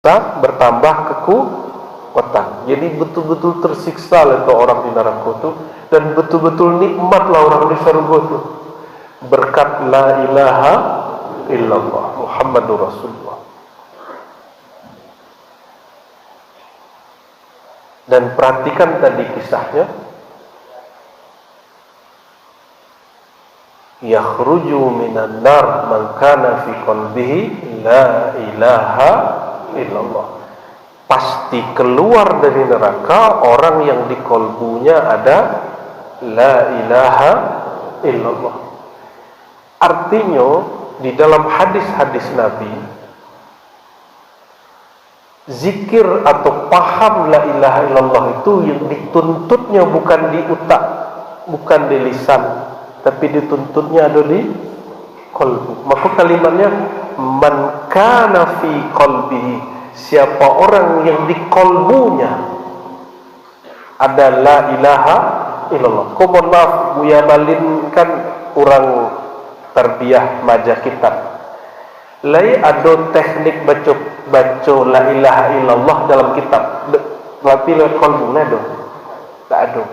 disiksa bertambah kekuatan. Jadi betul-betul tersiksa lah itu orang di neraka itu, dan betul-betul nikmatlah orang di surga itu berkat la ilaha illallah Muhammadur Rasulullah. Dan perhatikan tadi kisahnya, yakhruju minan nar man kana fi qalbihi la ilaha illallah. Pasti keluar dari neraka orang yang di kolbunya ada la ilaha illallah. Artinya di dalam hadis-hadis Nabi, zikir atau paham la ilaha illallah itu yang dituntutnya bukan di utak, bukan di lisan, tapi dituntutnya ada di kolbu. Maka kalimatnya man kana fi qalbihi, siapa orang yang di kolbunya ada la ilaha illallah. Kau mohon maaf, Buya Malin kan orang tarbiyah majah kitab. Lai ada teknik baca la ilaha illallah dalam kitab, tapi lewat kolbu ada? Tak ada.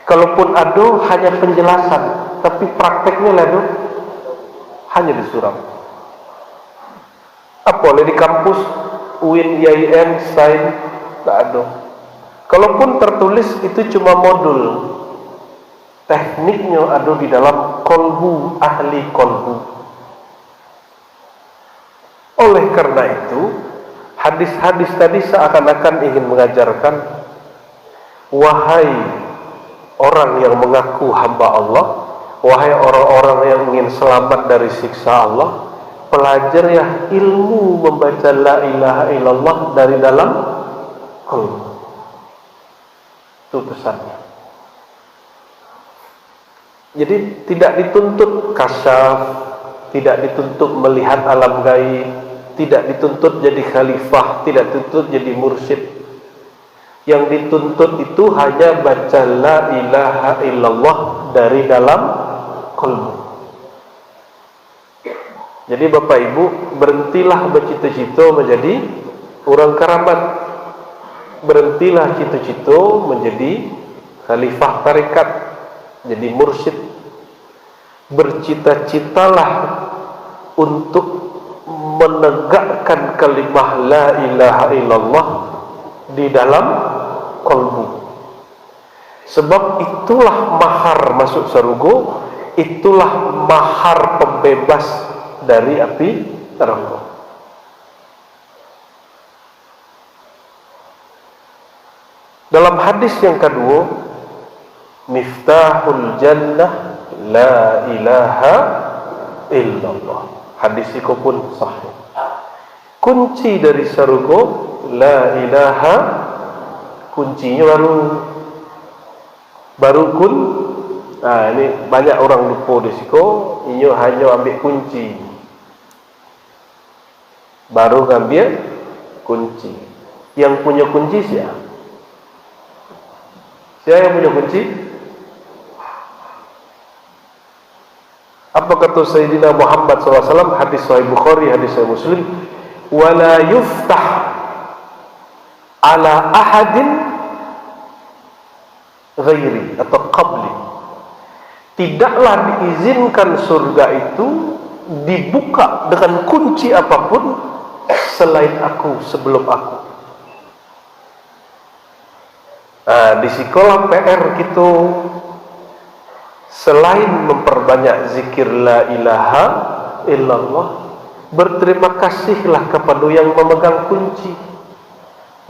Kalaupun ada hanya penjelasan, tapi prakteknya ada hanya di surau. Apa di kampus UIN, IAIN, SAIN tak ada. Kalaupun tertulis itu cuma modul, tekniknya ada di dalam kolbu, ahli kolbu. Oleh karena itu, hadis-hadis tadi seakan-akan ingin mengajarkan, wahai orang yang mengaku hamba Allah, wahai orang-orang yang ingin selamat dari siksa Allah, pelajarilah ilmu membaca la ilaha illallah dari dalam qalbu. Itu pesannya. Jadi tidak dituntut kasyaf, tidak dituntut melihat alam gaib, tidak dituntut jadi khalifah, tidak dituntut jadi mursyid. Yang dituntut itu hanya baca la ilaha illallah dari dalam qalbu. Jadi Bapak Ibu, berhentilah bercita-cita menjadi orang keramat. Berhentilah cita-cita menjadi khalifah tarekat, jadi mursyid. Bercita-citalah untuk menegakkan kalimah la ilaha illallah di dalam qalbu. Sebab itulah mahar masuk surga, itulah mahar pembebas dari api neraka. Dalam hadis yang kedua, miftahul jannah la ilaha illallah. Hadis itu pun sahih. Kunci dari surga la ilaha, kuncinya baru kun. Nah, ini banyak orang lupa di situ. Ini hanya ambil kunci, baru ambil kunci. Yang punya kunci siapa? Siapa yang punya kunci? Apa kata Sayyidina Muhammad SAW, hadis Sahih Bukhari, hadis Sahih Muslim, wala yuftah ala ahadin ghairi atau qabli. Tidaklah diizinkan surga itu dibuka dengan kunci apapun selain aku, sebelum aku. Nah, di sekolah PR gitu, selain memperbanyak zikir la ilaha illallah, berterima kasihlah kepada yang memegang kunci.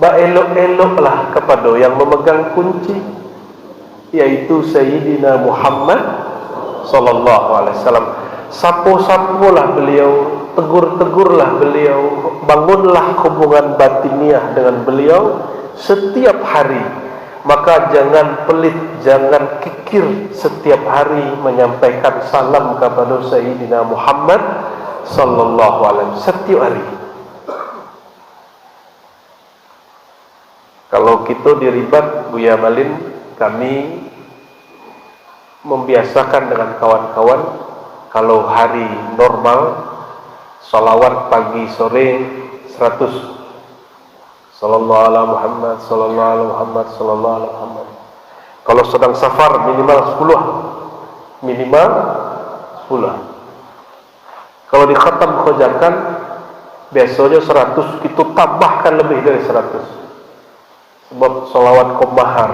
Elok-eloklah kepada yang memegang kunci, yaitu Sayyidina Muhammad sallallahu alaihi wasallam. Sapu-sapulah beliau, tegur-tegurlah beliau, bangunlah hubungan batiniah dengan beliau setiap hari. Maka jangan pelit, jangan kikir setiap hari menyampaikan salam kepada Sayyidina Muhammad sallallahu alaihi wasallam setiap hari. Kalau kita diribat, Buya Malin, kami membiasakan dengan kawan-kawan, kalau hari normal salawat pagi sore 100, sallallahu ala Muhammad, sallallahu ala Muhammad, sallallahu ala Muhammad. Kalau sedang safar minimal 10. Minimal 10. Kalau di khatam khojakan biasanya 100, kita tambahkan lebih dari 100. Sebab salawat komahar.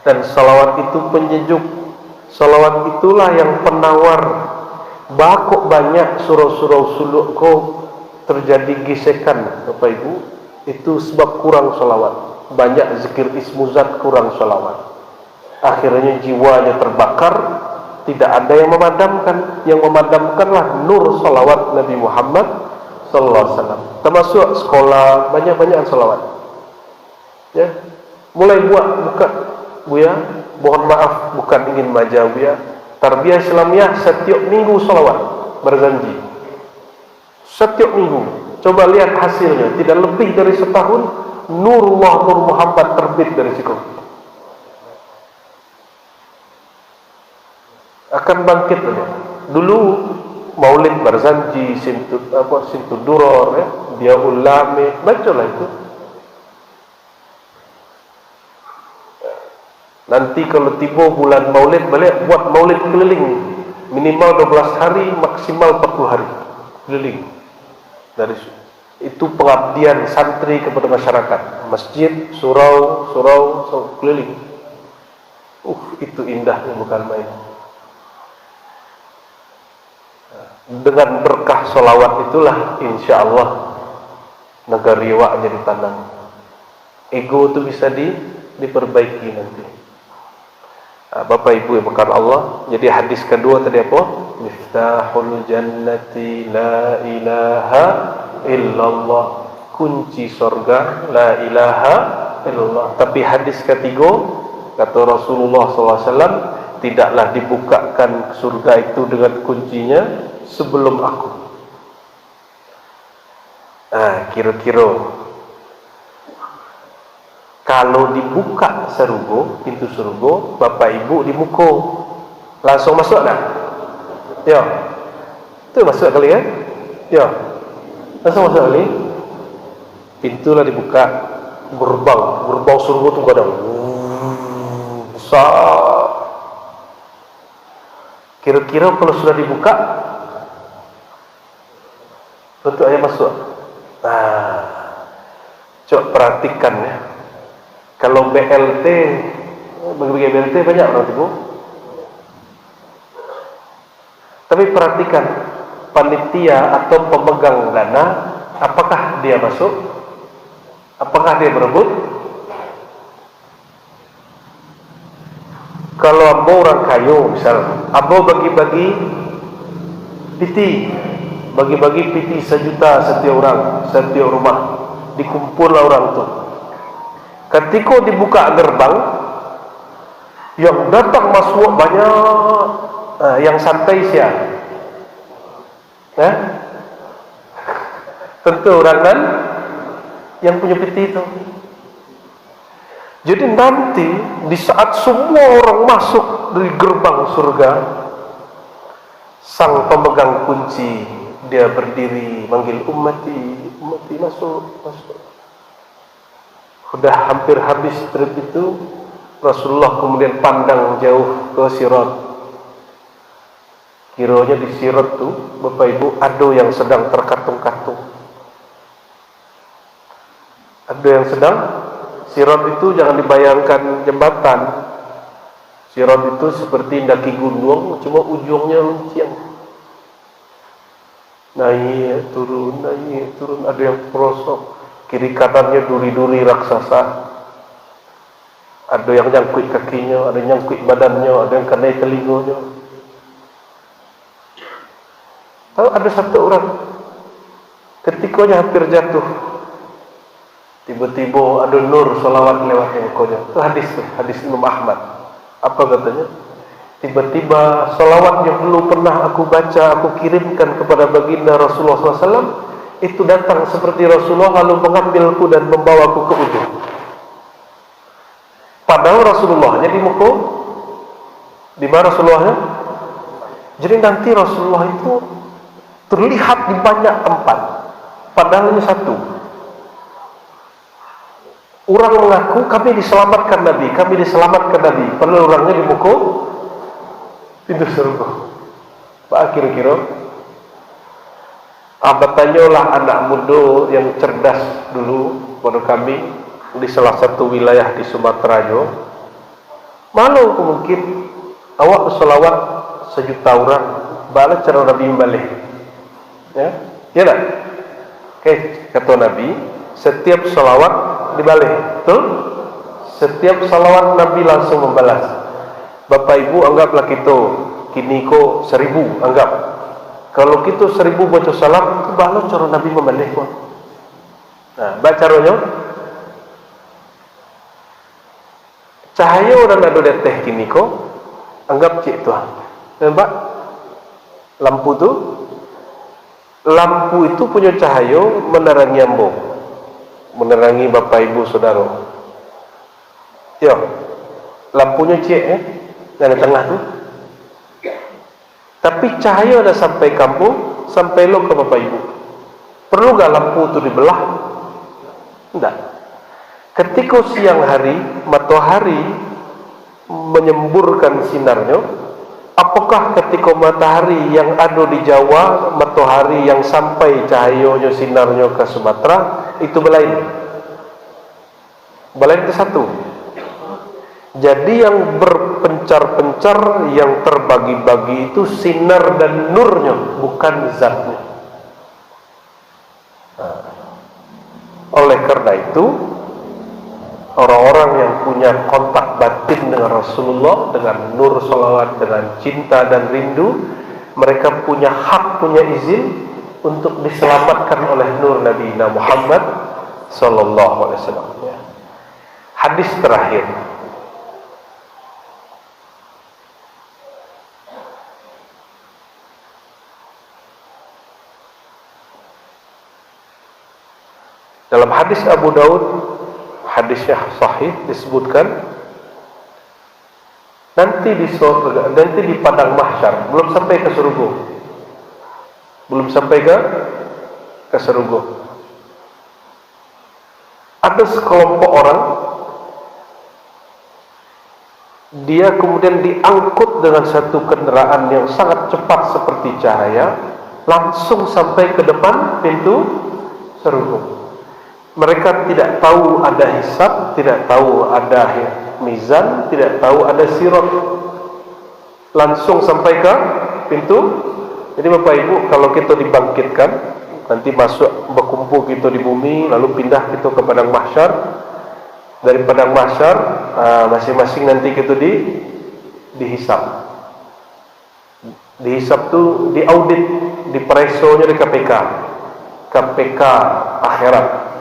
Dan salawat itu penyejuk. Salawat itulah yang penawar. Bakok banyak surau-surau suluk kau terjadi gesekan, Bapak Ibu. Itu sebab kurang salawat. Banyak zikir ismuzat, kurang salawat. Akhirnya jiwanya terbakar. Tidak ada yang memadamkan. Yang memadamkanlah nur salawat Nabi Muhammad sallallahu alaihi wasallam. Termasuk sekolah, banyak-banyak salawat. Ya, mulai buka Buya, mohon maaf bukan ingin maja Buya. Tarbiyah Islamiyah setiap minggu salawat berjanji. Setiap minggu. Coba lihat hasilnya, tidak lebih dari setahun Nurullah Nur Muhammad terbit dari situ. Akan bangkit ya. Dulu Maulid Barzanji, Sintu Duror, ya, dia ulame, bacalah itu. Nanti kalau tiba bulan Maulid balik buat Maulid keliling, minimal 12 hari, maksimal 40 hari keliling. Dari itu pengabdian santri kepada masyarakat, masjid, surau keliling. Itu indahnya bukan main. Dengan berkah solawat itulah insya Allah negara Riwa jadi tanam. Ego itu bisa diperbaiki nanti. Bapak Ibu yang bukan Allah. Jadi hadis kedua tadi apa? Miftahul jannati la ilaha illallah. Kunci surga la ilaha illallah. Tapi hadis ketiga kata Rasulullah SAW, tidaklah dibukakan surga itu dengan kuncinya sebelum aku. Kira-kira kalau dibuka surga, pintu surga, Bapak Ibu di muka langsung masuk tak? Ya. Itu masuk kali ya? Ya. Langsung masuk kali. Pintulah dibuka, gerbang surga tu kadang besar. Kira-kira kalau sudah dibuka, bentuk ayat masuk. Coba perhatikan ya. Kalau BLT, bagi BLT banyak orang itu. Tapi perhatikan panitia atau pemegang dana, apakah dia masuk? Apakah dia berebut? Kalau ambo orang kayu misal, ambo bagi-bagi piti, bagi-bagi piti 1 juta setiap orang, setiap rumah, dikumpul orang tu. Ketika dibuka gerbang, yang datang masuk banyak, yang santai siapa? Tentu orang kan yang punya peti itu. Jadi nanti di saat semua orang masuk dari gerbang surga, sang pemegang kunci dia berdiri manggil ummati masuk. Sudah hampir habis trip itu, Rasulullah kemudian pandang jauh ke Sirat. Kiranya di Sirat tu, Bapak Ibu, ada yang sedang terkatung-katung. Ada yang sedang. Sirat itu jangan dibayangkan jembatan. Sirat itu seperti daki gunung, cuma ujungnya luncing. Naik turun. Ada yang perosok. Kiri kanannya duri-duri raksasa. Ada yang nyangkut kakinya, ada yang nyangkut badannya, ada yang kena telinganya. Tahu ada satu orang ketikanya hampir jatuh, tiba-tiba ada nur salawat lewat mukanya. Itu hadis Imam Ahmad. Apa katanya? Tiba-tiba salawat yang dulu pernah aku baca, aku kirimkan kepada baginda Rasulullah SAW, itu datang seperti Rasulullah lalu mengambilku dan membawaku ke ujung. Padahal Rasulullahnya di muka, di mana Rasulullahnya? Jadi nanti Rasulullah itu terlihat di banyak tempat, padahal hanya satu. orang mengaku kami diselamatkan Nabi, padahal orangnya di muka pintu surga. Pak kira-kira bertanyalah anak muda yang cerdas dulu pada kami di salah satu wilayah di Sumatera Jo. Malu mungkin awak bersolawat 1 juta orang, balik cara Nabi balik. Ya tak? Oke, kata Nabi, setiap solawat dibalik, betul? Setiap salawat Nabi langsung membalas. Bapak Ibu anggaplah kita kini ko 1000 anggap. Kalau kita 1000 baca salam, itu balas cara Nabi membalik kok. Nah, baca caranya. Cahaya orang ada deteh kini ko, anggap cik tu. Nampak? Lampu itu punya cahaya menerangi ambo, menerangi Bapak Ibu Saudara. Yo, lampunya cik dari tengah tu. Tapi cahaya dah sampai kampung, sampai lo ke Bapak Ibu. Perlu gak lampu itu dibelah? Tidak. Ketika siang hari, matahari menyemburkan sinarnya, apakah ketika matahari yang ada di Jawa, matahari yang sampai cahayanya sinarnya ke Sumatera, itu belain? Belain itu satu. Jadi yang berpencar-pencar, yang terbagi-bagi itu sinar dan nurnya, bukan zatnya. Oleh karena itu, orang-orang yang punya kontak batin dengan Rasulullah, dengan nur salawat, dengan cinta dan rindu, mereka punya hak, punya izin untuk diselamatkan oleh nur Nabi Muhammad sallallahu alaihi wasallam. Hadis terakhir. Dalam hadis Abu Daud, hadisnya sahih, disebutkan nanti di surga, nanti di padang mahsyar, belum sampai ke surga, belum sampai ke surga, ada sekelompok orang, dia kemudian diangkut dengan satu kendaraan yang sangat cepat seperti cahaya, langsung sampai ke depan pintu surga. Mereka tidak tahu ada hisab, tidak tahu ada mizan, tidak tahu ada sirat, langsung sampai ke pintu. Jadi Bapak Ibu, kalau kita dibangkitkan, nanti masuk berkumpul kita di bumi, lalu pindah kita ke padang mahsyar. Dari padang mahsyar, masing-masing nanti kita dihisab. Dihisab tu diaudit, diperesonya di KPK akhirat.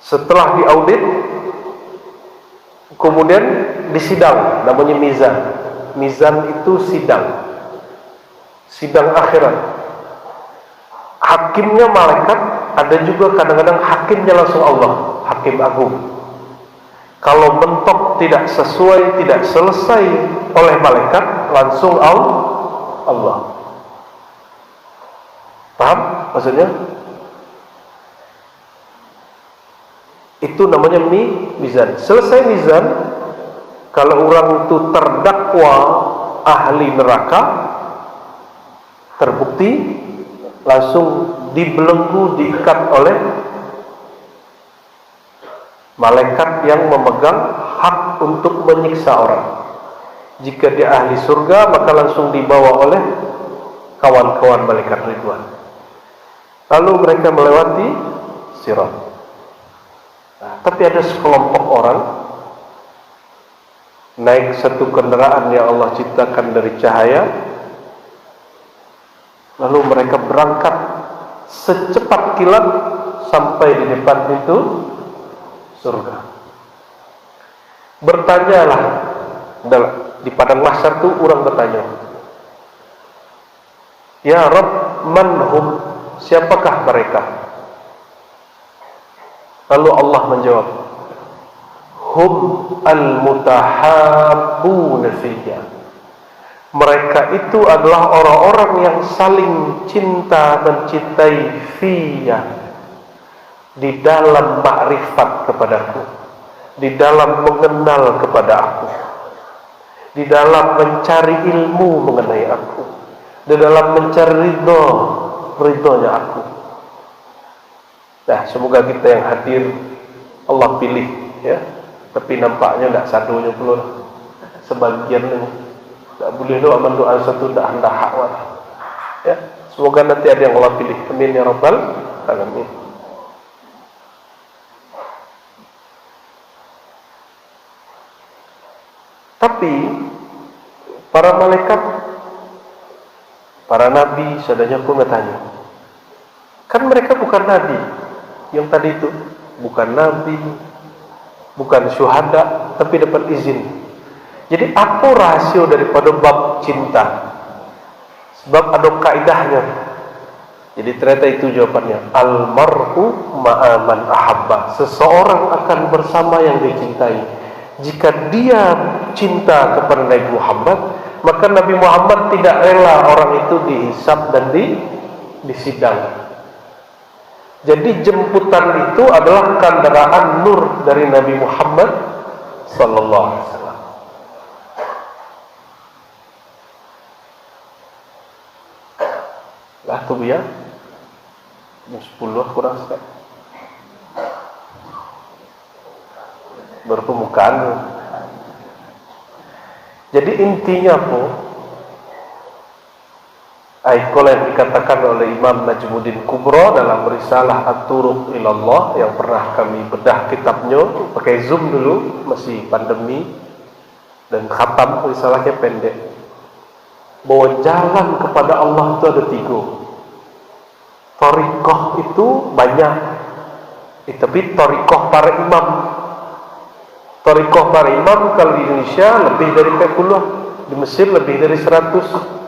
Setelah diaudit, kemudian disidang, namanya mizan. Mizan itu sidang akhirat. Hakimnya malaikat, ada juga kadang-kadang hakimnya langsung Allah, hakim agung. Kalau mentok tidak sesuai, tidak selesai oleh malaikat, langsung Allah. Paham maksudnya? Itu namanya mizan. Selesai mizan, kalau orang itu terdakwa ahli neraka, terbukti, langsung dibelenggu, diikat oleh malaikat yang memegang hak untuk menyiksa orang. Jika dia ahli surga, maka langsung dibawa oleh kawan-kawan malaikat Ridwan. Lalu mereka melewati sirat. Tapi ada sekelompok orang naik satu kendaraan yang Allah ciptakan dari cahaya, lalu mereka berangkat secepat kilat sampai di depan pintu surga. Bertanyalah di padang mahsyar itu, orang bertanya, ya Rabb, man hum, siapakah mereka? Lalu Allah menjawab, hum al-mutahabbuna fiyya. Mereka itu adalah orang-orang yang saling cinta mencintai fiyya, di dalam makrifat kepadaku, di dalam mengenal kepada aku, di dalam mencari ilmu mengenai aku, di dalam mencari ridhonya aku. Nah, semoga kita yang hadir Allah pilih, ya. Tapi nampaknya tidak sadonya pula. Sebagian ni tak boleh doa mendoa satu tak hendak hak. Ya, semoga nanti ada yang Allah pilih. Amin ya rabbal alamin. Tapi para malaikat, para nabi, sadanya pun bertanya, kan mereka bukan nabi. Yang tadi itu bukan nabi, bukan syuhada, tapi dapat izin. Jadi apa rahasia daripada bab cinta? Sebab ada kaidahnya. Jadi ternyata itu jawabannya. Al-mar'u ma'aman ahabba. Seseorang akan bersama yang dia cintai. Jika dia cinta kepada Nabi Muhammad, maka Nabi Muhammad tidak rela orang itu dihisab dan disidang. Jadi jemputan itu adalah kendaraan nur dari Nabi Muhammad sallallahu alaihi wasallam. Lah tu ya. Jam 10 kurang sekali. Berpemukaan. Jadi intinya apa? Ikola yang dikatakan oleh Imam Najmuddin Kubro dalam risalah At-Turuq Ilallah yang pernah kami bedah kitabnya pakai Zoom dulu, masih pandemi, dan khatam risalahnya pendek, bahwa jalan kepada Allah itu ada 3. Thariqah itu banyak, tapi thariqah para imam, thariqah para imam kalau di Indonesia lebih dari 40, di Mesir lebih dari 100.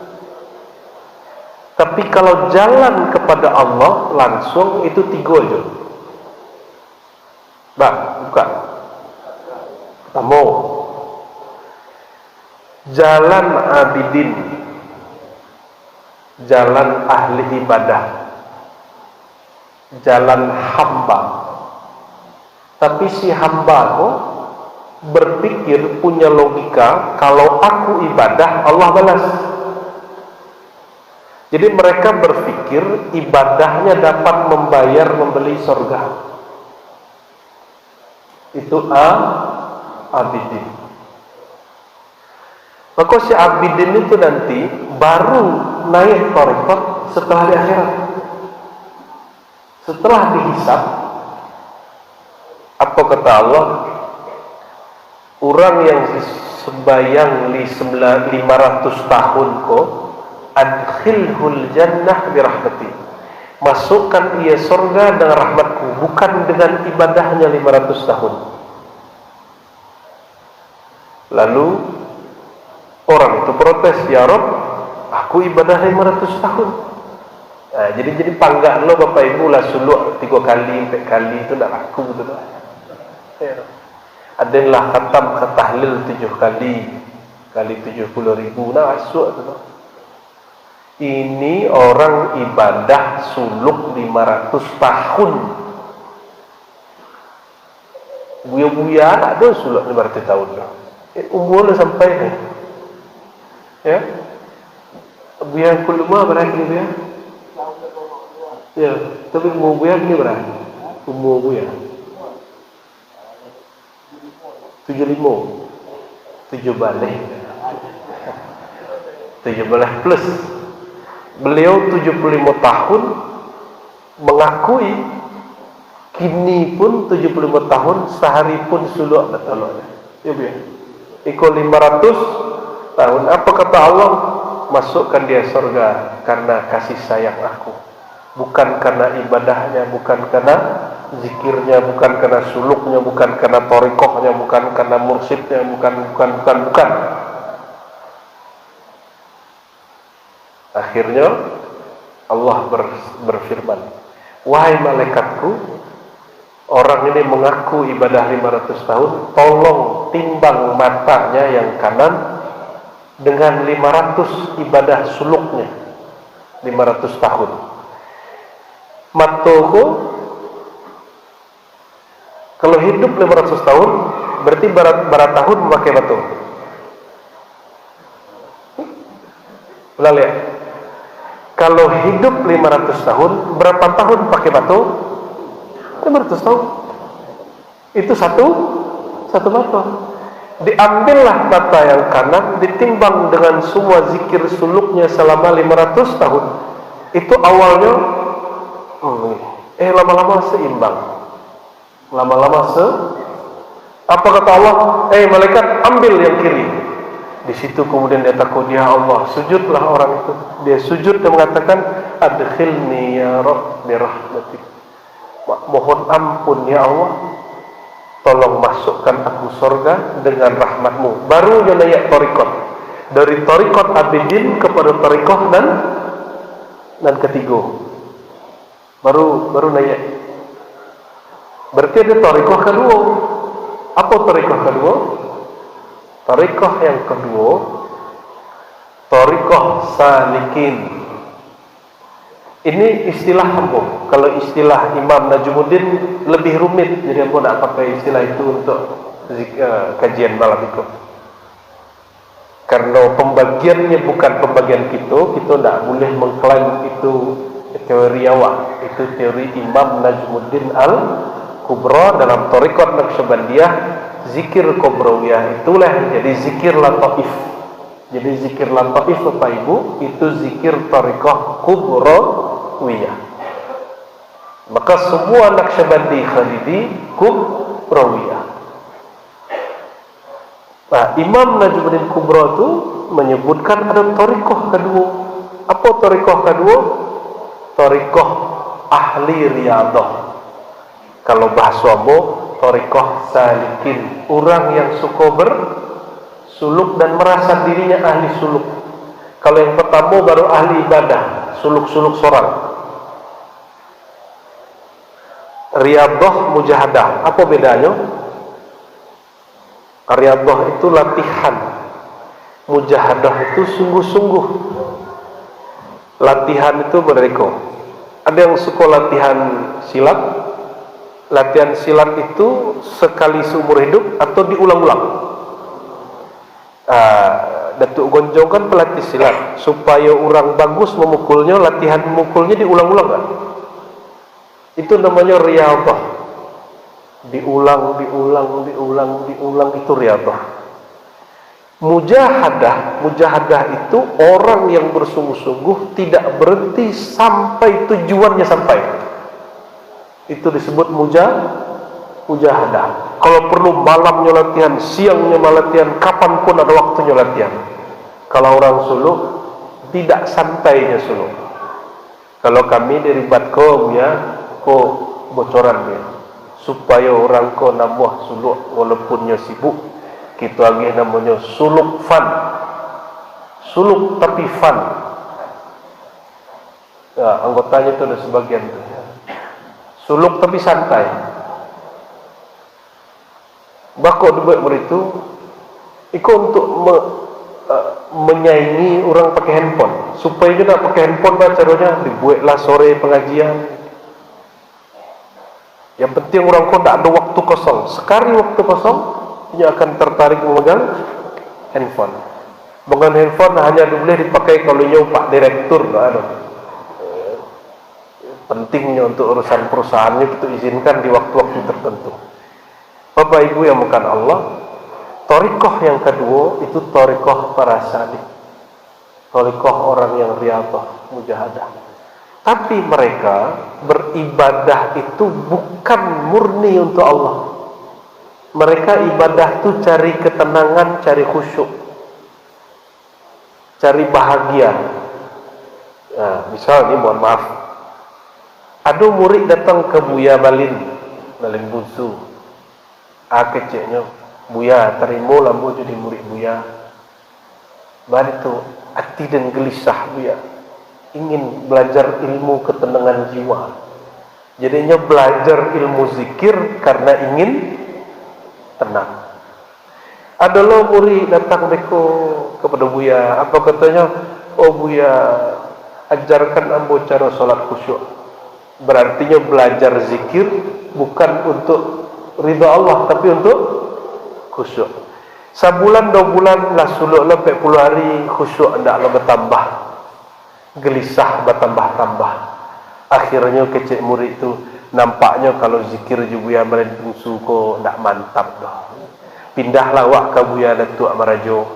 Tapi kalau jalan kepada Allah langsung itu 3 aja. Bukan. Pertama, jalan abidin, jalan ahli ibadah, jalan hamba. Tapi si hamba itu berpikir, punya logika, kalau aku ibadah Allah balas. Jadi mereka berpikir ibadahnya dapat membayar membeli surga. Itu abidin. Maka si abidin itu nanti baru naik thariqah setelah di akhirat. Setelah dihisab, apa kata Allah? Orang yang sembayang 500 tahun kok, adkhilhul jannah birahmati, masukkan ia surga dengan rahmatku, bukan dengan ibadahnya 500 tahun. Lalu orang itu protes, ya Rabb, aku ibadah 500 tahun. Nah, jadi panggak lo bapak ibu lah suluk 3 kali 4 kali itu tak laku betul tak? Ya. Adalah khatam tahlil 7 kali 70.000 nah masuk tu. Ini orang ibadah suluk 500 tahun. Buya-buya ada suluk 500 tahun dah. Umur dah sampai ni. Ya. Buya kulma berapa ni buya? Ya, tapi umur buya ni berapa? Umur buya 75. 7 balik. 17 plus. Beliau 75 tahun mengakui kini pun 75 tahun sehari pun suluk betul. Ya bu ya. Ikut 500 tahun. Apa kata Allah? Masukkan dia surga karena kasih sayang aku. Bukan karena ibadahnya, bukan karena zikirnya, bukan karena suluknya, bukan karena thariqahnya, bukan karena mursyidnya, bukan. Akhirnya Allah berfirman, wahai malaikatku, orang ini mengaku ibadah 500 tahun, tolong timbang matanya yang kanan dengan 500 ibadah suluknya 500 tahun. Mataku Kalau hidup 500 tahun, berarti barat tahun memakai batu. Ulang ya. Kalau hidup 500 tahun, berapa tahun pakai batu? 500 tahun. Itu satu batu. Diambillah bata yang kanan, ditimbang dengan semua zikir suluknya selama 500 tahun. Itu awalnya lama-lama seimbang. Lama-lama apa kata Allah? Malaikat, ambil yang kiri. Di situ kemudian dia takut, ya Allah, sujudlah orang itu. Dia sujud dan mengatakan, adkhilni ya Rabb bi rahmatik. Mohon ampun ya Allah, tolong masukkan aku surga dengan rahmatmu. Baru dia naik torikot. Dari torikot abidin kepada torikot dan ketiga. Baru naik. Berarti ada torikoh kedua. Apa torikoh kedua? Torikoh yang kedua, torikoh salikin. Ini istilah ambo. Kalau istilah Imam Najmuddin lebih rumit, jadi ambo nak pakai istilah itu untuk kajian malam itu. Karena pembagiannya bukan pembagian kita tidak boleh mengklaim itu teori awak. Itu teori Imam Najmuddin Al-Kubra dalam Thariqat Naqsyabandiyah, zikir kubrawiyah itulah jadi zikir lataif. Jadi zikir lataif Bapak Ibu itu zikir Thariqah Kubrawiyah. Maka semua Naqsyabandi Khalidi kubrawiyah. Nah, Imam Najmuddin Kubra itu menyebutkan ada thariqah kedua. Apa thariqah kedua? Thariqah ahli riyadhah. Kalau bahasa Ambo, thariqah salikin, orang yang suka bersuluk dan merasa dirinya ahli suluk. Kalau yang pertama baru ahli ibadah, suluk-suluk sorang. Riyadhah, mujahadah. Apa bedanya? Riyadhah itu latihan, mujahadah itu sungguh-sungguh. Latihan itu mereka. Ada yang suka latihan silat. Latihan silat itu sekali seumur hidup atau diulang-ulang. Datuk Gonjong kan pelatih silat. Supaya orang bagus memukulnya, latihan memukulnya diulang-ulang kan? Itu namanya riyadhah. Diulang itu riyadhah. Mujahadah itu orang yang bersungguh-sungguh tidak berhenti sampai tujuannya sampai. Itu disebut mujahadah. Kalau perlu malamnya latihan, siangnya latihan, kapanpun ada waktunya latihan. Kalau orang suluk tidak sampainya suluk. Kalau kami dari Batkom ya, bocoran dia. Supaya orang ko nambah suluk walaupunnya sibuk, kita lagi namanya suluk fun. Suluk tapi fun. Ya, anggotanya itu ada sebagian tu. Suluk tapi santai. Bako dibuat begitu, itu untuk menyaingi orang pakai handphone. Supaya juga pakai handphone caranya dibuatlah sore pengajian. Yang penting orang kau tidak ada waktu kosong. Sekali waktu kosong, dia akan tertarik memegang handphone. Memegang handphone hanya boleh dipakai kalau nyawa Pak Direktur. Pentingnya untuk urusan perusahaannya itu izinkan di waktu-waktu tertentu. Bapak Ibu yang bukan Allah, thariqah yang kedua itu thariqah para salik. Thariqah orang yang riyadhah, mujahadah. Tapi mereka beribadah itu bukan murni untuk Allah. Mereka ibadah itu cari ketenangan, cari khusyuk, cari bahagia. Nah, misalnya mohon maaf, ada murid datang ke Buya Balin Buzu. Keceknya, Buya terima lambu jadi murid Buya. Baru itu hati dan gelisah Buya. Ingin belajar ilmu ketenangan jiwa. Jadinya belajar ilmu zikir karena ingin tenang. Adalah murid datang kepada Buya. Apa katanya? Oh Buya, ajarkan ambo cara solat khusyuk. Berartinya belajar zikir bukan untuk ridha Allah, tapi untuk khusyuk. Sebulan 2 bulan lah suluk lo 40 hari khusyuk ndak lo bertambah, gelisah bertambah-tambah. Akhirnya kecil murid itu nampaknya kalau zikir jubuya malen pungsu ko ndak mantap dah. Pindahlah wak ke Buya Datuk Amarajo.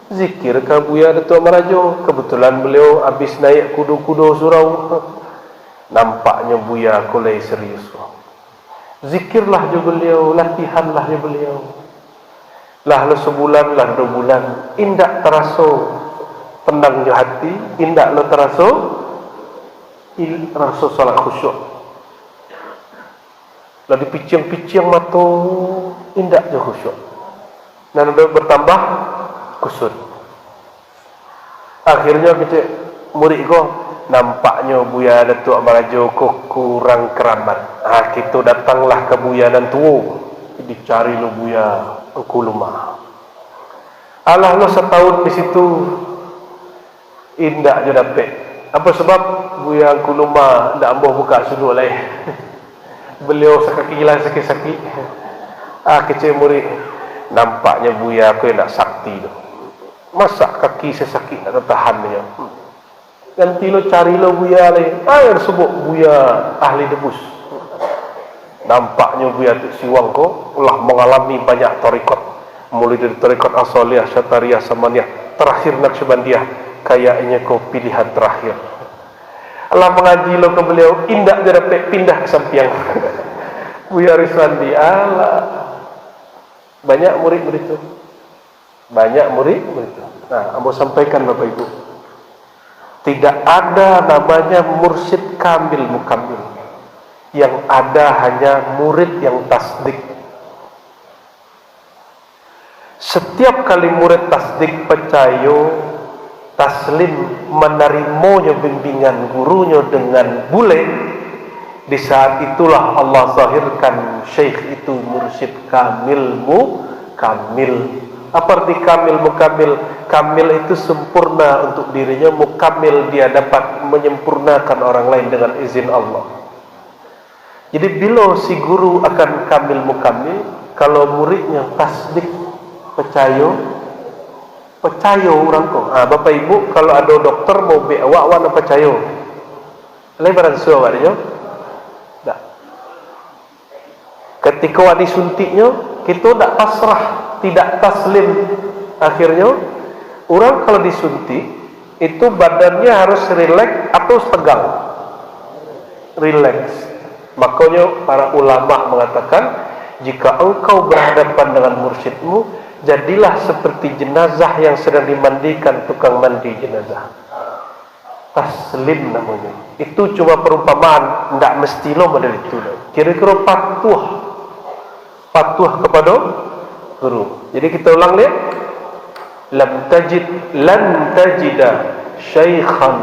Zikir ke Buya Datuk Amarajo. Kebetulan beliau habis naik kudo-kudo surau. Nampaknya Buya kulai serius. Zikirlah je beliau, latihanlah je beliau. Lah lo sebulan, lah 2 bulan, indak terasa tenangnya hati, indak lo terasa rasa salat khusyuk. Lah dipicing-picing mata, indak je khusyuk. Dan udah bertambah kusut. Akhirnya kita murid ko, nampaknya Buya Datuk Amarajo kok kurang keramat. Kita datanglah ke Buya dan tua, dicari lo Buya Kuluma. Alah lo setahun di situ indak je dapat. Apa sebab Buya Kuluma ndak ambo buka sudut lain. Beliau sakit lah sakit-sakit. Kecil murid, nampaknya Buya aku nak sakti tu. Masa kaki saya sakit nak tahan dia. Nanti lo cari lo Buya lain. Air sebut Buya ahli debus. Nampaknya Buya tu siwang ko ulah mengalami banyak tarekat. Mulai dari tarekat Asaliyah, Syatariyah, Samaniyah, terakhir Naqsyabandiyah. Kayaknya ko pilihan terakhir. Allah mengaji lo ke beliau, indak dia dapat pindah ke samping. Buya Riswandi, banyak murid begitu. Banyak murid begitu. Nah, ambo sampaikan Bapak Ibu, tidak ada namanya mursyid kamil mukamil. Yang ada hanya murid yang tasdik. Setiap kali murid tasdik, percaya, taslim, menerimanya bimbingan gurunya dengan bule, di saat itulah Allah zahirkan syekh itu mursyid kamil mukamil. Apa arti kamil mukamil? Kamil itu sempurna untuk dirinya, mukamil dia dapat menyempurnakan orang lain dengan izin Allah. Jadi bila si guru akan kamil mukamil, kalau muridnya tasdik, percaya orang kok. Bapak Ibu, kalau ada dokter mau be awak nak percaya. Lebaran suara dia. Tak. Ketika awak disuntiknya, kita tak pasrah, tidak taslim. Akhirnya orang kalau disuntik itu badannya harus rileks atau tegang. Rileks. Makanya para ulama mengatakan, jika engkau berhadapan dengan mursyidmu, jadilah seperti jenazah yang sedang dimandikan tukang mandi jenazah. Taslim namanya. Itu cuma perumpamaan, tidak mesti lo model itu. Kira-kira patuh kepada guru. Jadi kita ulang lihat, lan tajida syaikhan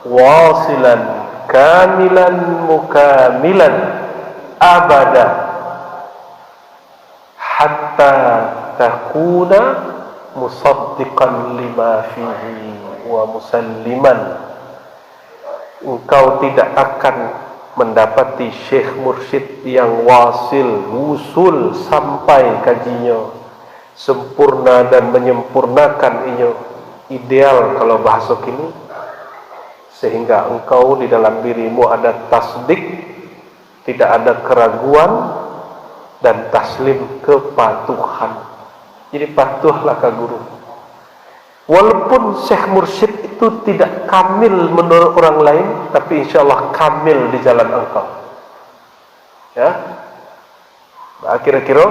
wasilan kamilan mukamilan abada hatta takuna musaddiqan lima fihi wa musalliman. Engkau tidak akan mendapati syekh mursyid yang wasil, wusul sampai kajinya sempurna dan menyempurnakan inya, ideal kalau bahasa kini, sehingga engkau di dalam dirimu ada tasdik, tidak ada keraguan, dan taslim, kepatuhan. Jadi patuhlah ke guru. Walaupun syekh mursyid itu tidak kamil menurut orang lain, tapi insya Allah kamil di jalan engkau. Ya, kira-kira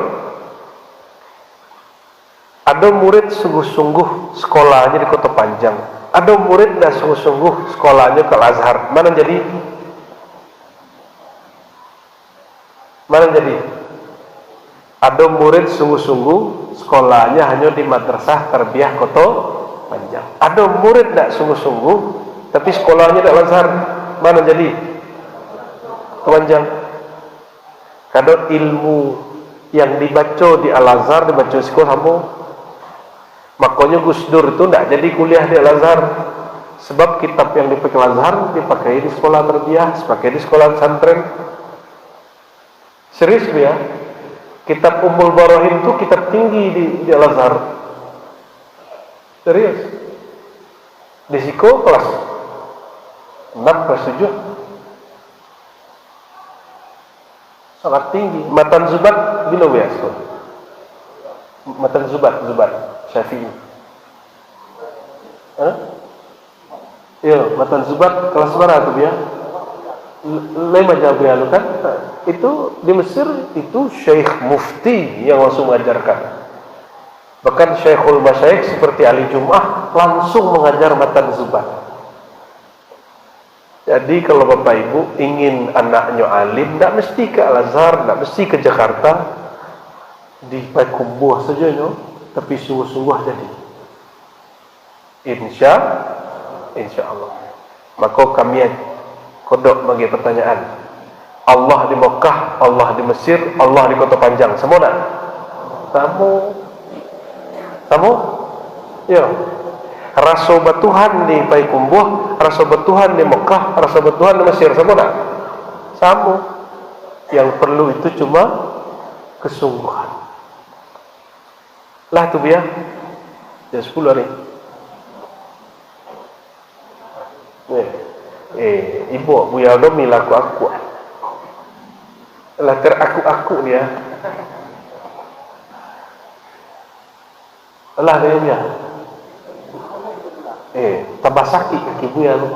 ada murid sungguh-sungguh sekolahnya di Kota Panjang, ada murid dah sungguh-sungguh sekolahnya ke Al-Azhar. Mana jadi? Ada murid sungguh-sungguh sekolahnya hanya di Madrasah Tarbiyah Kota Panjang. Ada murid tak sungguh-sungguh tapi sekolahnya di Al-Azhar. Mana jadi? Panjang. Kadang ilmu yang dibaca di Al-Azhar dibaca di sekolah kamu. Makanya Gus Dur itu tidak jadi kuliah di Al-Azhar, sebab kitab yang dipakai Al-Azhar dipakai di sekolah tarbiyah, dipakai di sekolah pesantren. Serius ya? Kitab Ummul Barahin itu kitab tinggi di Al-Azhar. Serius. Di Siko kelas 6, kelas 7. Sangat tinggi. Matan Zubat bila biasa. Matan Zubat Syafi'i. Iya, Matan Zubat kelas berapa tuh ya? 5 jam ya kan? Itu di Mesir itu Syekh Mufti yang langsung mengajarkan. Bahkan Syekhul Masyayikh seperti Ali Jum'ah langsung mengajar Matan Zubat. Jadi kalau Bapak Ibu ingin anaknya alim, tidak mesti ke Al-Azhar, tidak mesti ke Jakarta, di Payakumbuh saja, no? Tapi sungguh-sungguh jadi. Insya Allah. Maka kami kodok bagi pertanyaan. Allah di Mekah, Allah di Mesir, Allah di Kota Panjang. Semua nak? Tamu? Ya. Rasa bertuhan di Payakumbuh, rasa bertuhan di Mekah, rasa bertuhan di Mesir. Semua nak? Sama. Yang perlu itu cuma kesungguhan. Lah tu biar. Jam 10 hari. Ibu Buya Domi laku aku. Lah aku dia. Lah dia. Tambah sakit kaki Buya lu.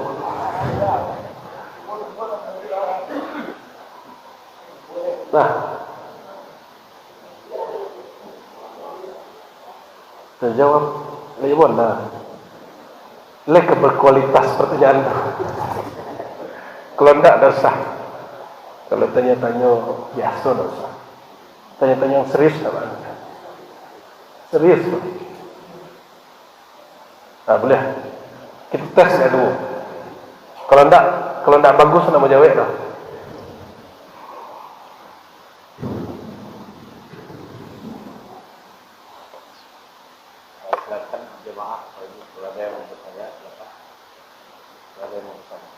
Nah. Terjawab lagi mana? Lek berkualitas pertanyaan. Kalau enggak dah sah. Kalau tanya-tanya biasa dah sah. Tanya-tanya yang serius tak apa? Serius tu. Boleh. Kita tes ya dulu. Kalau enggak bagus nak menjawab dah. Silakan jemaah kalau ada yang mau bertanya, silakan. Kalau ada yang mau bertanya.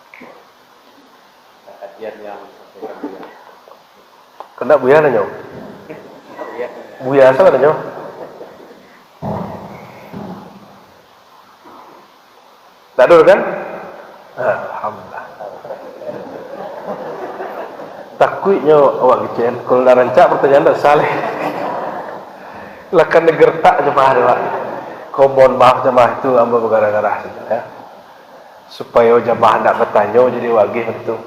Kajian yang disampaikan Buya. Kena Buya nanya. Buya siapa nanya? Tak ada kan? Alhamdulillah. Takutnya awak kecil. Kalau dah rancak pertanyaan tak salah. Lakan negertak jemaah dia. Kau mohon maaf jemaah itu amba bergarah-garah saja ya. Supaya jemaah nak bertanya jadi wagih betul.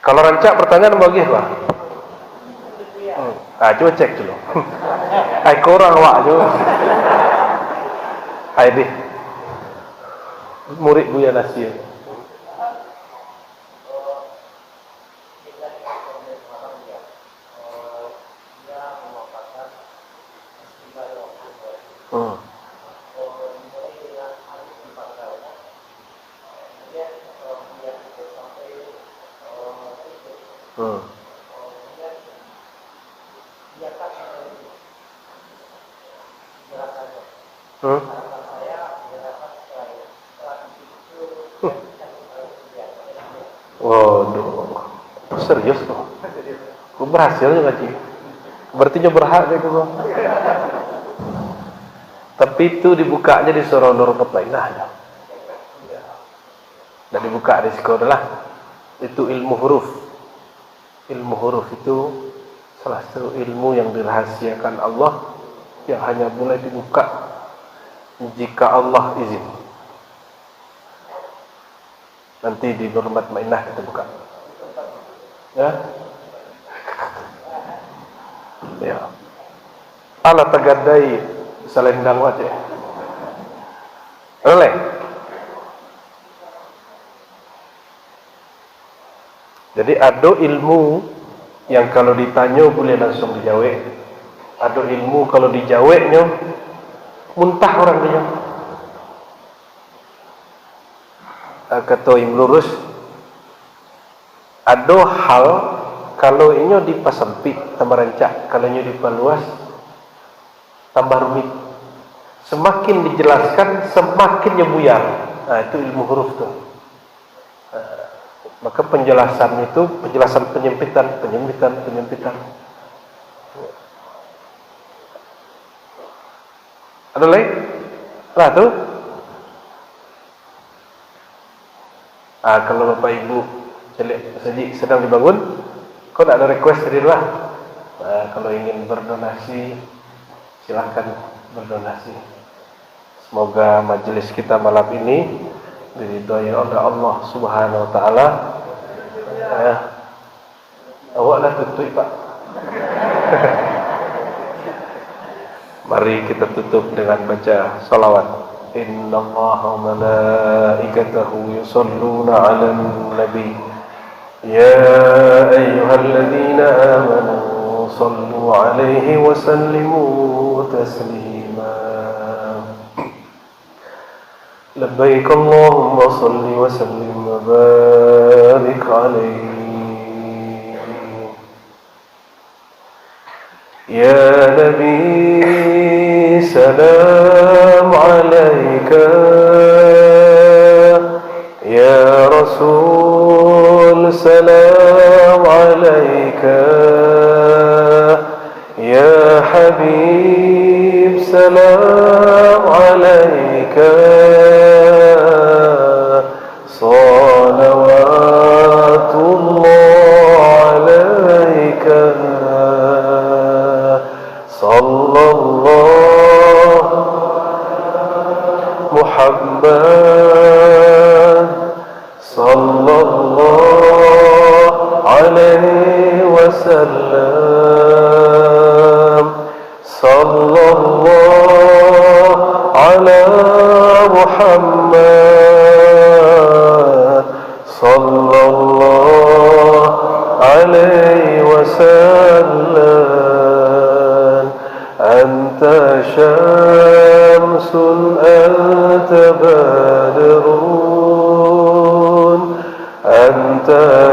Kalau rancak pertanyaan wagih apa? Coba cek dulu. Ai korang awak je. Ai deh. Murid Buya Nasir. Waduh, serius tuh. Gue berhasil juga Ci. Berarti nya berhak deh gue. Tapi itu dibukanya di surah Nur Qatlainah. Dan dibuka di sekolah lah. Itu ilmu huruf. Ilmu huruf itu salah satu ilmu yang dirahasiakan Allah yang hanya boleh dibuka jika Allah izin. Nanti di Nur Qatlainah kita buka. Ya. Ya. Ala tagadai selendang wajah. Oleh. Jadi ada ilmu yang kalau ditanya boleh langsung dijawab. Ada ilmu kalau dijawabnya muntah orang dia. Kata Ibnu Rus, ada hal kalau inyo dipasempit tambah rancak, kalau inyo diperluas tambah rumit. Semakin dijelaskan semakin buyar. Itu ilmu huruf tuh. Maka penjelasan itu penjelasan penyempitan. Ada lagi? Lah tuh. Kalau Bapak Ibu sedang dibangun, kau tidak ada request dari luar. Kalau ingin berdonasi, silahkan berdonasi. Semoga majelis kita malam ini diridhoi oleh Allah Subhanahu Wa Taala. Awaklah tutup Pak. Mari kita tutup dengan baca salawat. Inna Allaha wa malaikatahu yusalluna 'alan nabi. Ya ayyuhalladzina amanu sallu 'alaihi wa sallimu taslima. Labbaik Allahumma salli wa sallim wa barik 'alaihi. Ya Nabi, salam alaika. Ya Rasul, salam alaika. Ya Habib, salam alaika. Salawatullah alaika. Sallallahu Muhammad sallallahu alaihi wasallam. Sallallahu ala Muhammad sallallahu alaihi wasallam. أنت شمس أنت بدر أنت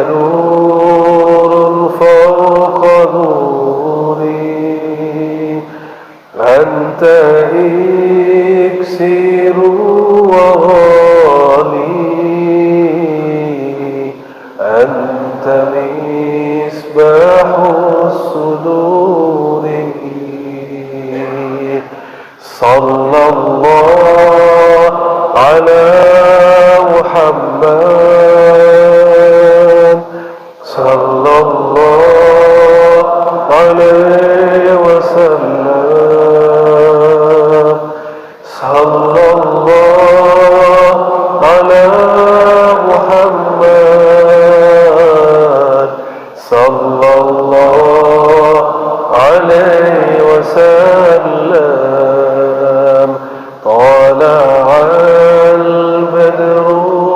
نور فوق نوري أنت إكسير وغالي أنت مصباح الصدور. صلى الله على محمد صلى الله عليه وسلم. صلى الله على محمد صلى الله عليه وسلم. طلع البدر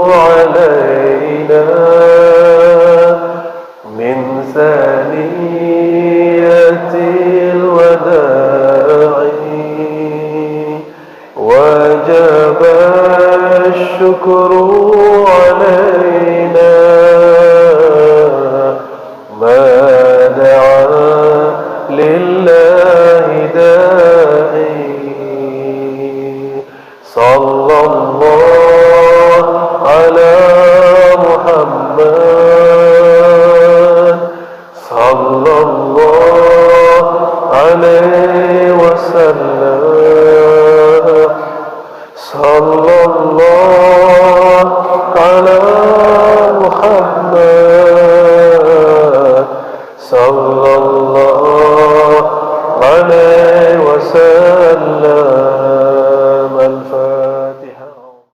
علينا من ثنية الوداع وجب الشكر علينا ما دعا لله داعي. صلى الله على محمد صلى الله عليه وسلم.